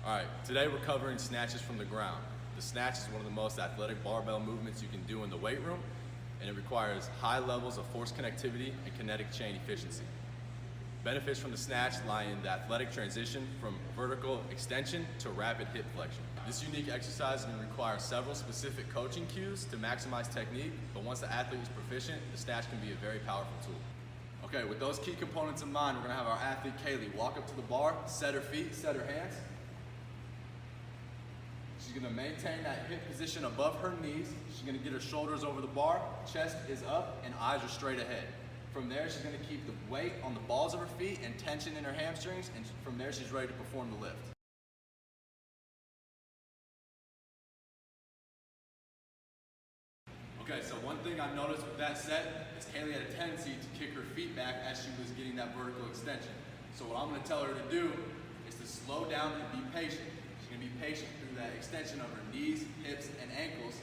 All right, today we're covering snatches from the ground. The snatch is one of the most athletic barbell movements you can do in the weight room, and it requires high levels of force connectivity and kinetic chain efficiency. Benefits from the snatch lie in the athletic transition from vertical extension to rapid hip flexion. This unique exercise is going to require several specific coaching cues to maximize technique, but once the athlete is proficient, the snatch can be a very powerful tool. Okay, with those key components in mind, we're going to have our athlete Kaylee walk up to the bar, set her feet, set her hands. She's going to maintain that hip position above her knees. She's going to get her shoulders over the bar, chest is up, and eyes are straight ahead. From there, she's going to keep the weight on the balls of her feet and tension in her hamstrings, and from there, she's ready to perform the lift. Okay, so one thing I noticed with that set is Kaylee had a tendency to kick her feet back as she was getting that vertical extension. So what I'm going to tell her to do is to slow down and be patient. She's going to be patient through that extension of her knees, hips, and ankles.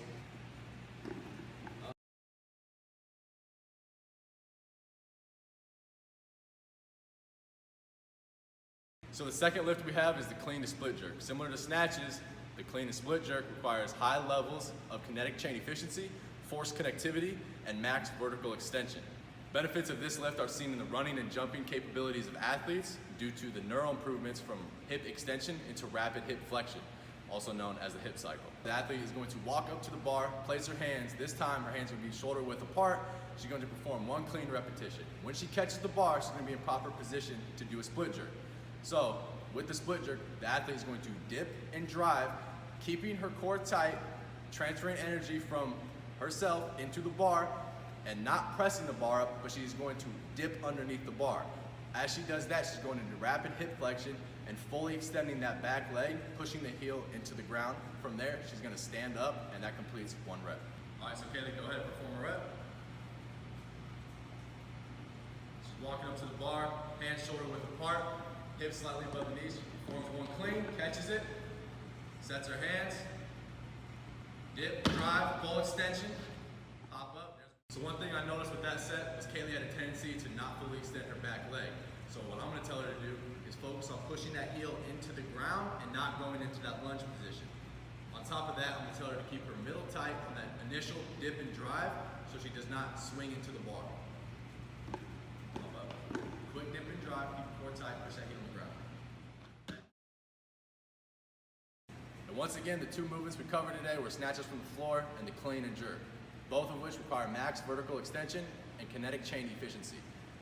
So the second lift we have is the clean to split jerk. Similar to snatches, the clean to split jerk requires high levels of kinetic chain efficiency, force connectivity, and max vertical extension. Benefits of this lift are seen in the running and jumping capabilities of athletes due to the neural improvements from hip extension into rapid hip flexion, also known as the hip cycle. The athlete is going to walk up to the bar, place her hands. This time her hands will be shoulder width apart. She's going to perform one clean repetition. When she catches the bar, she's going to be in proper position to do a split jerk. So with the split jerk, the athlete is going to dip and drive, keeping her core tight, transferring energy from herself into the bar and not pressing the bar up, but she's going to dip underneath the bar. As she does that, she's going into rapid hip flexion and fully extending that back leg, pushing the heel into the ground. From there, she's going to stand up, and that completes one rep. All right, so Kaylee, go ahead and perform a rep. She's walking up to the bar, hands shoulder width apart, hips slightly above the knees. She performs one clean, catches it, sets her hands, dip, drive, full extension, pop up. So one thing I noticed with that set was Kaylee had a tendency to not fully extend her back leg. So what I'm going to tell her to do is focus on pushing that heel into the ground and not going into that lunge position. On top of that, I'm going to tell her to keep her middle tight on that initial dip and drive so she does not swing into the bar. Pop up. Quick dip and drive, keep the core tight, push that heel on the ground. And once again, the two movements we covered today were snatches from the floor and the clean and jerk, both of which require max vertical extension and kinetic chain efficiency.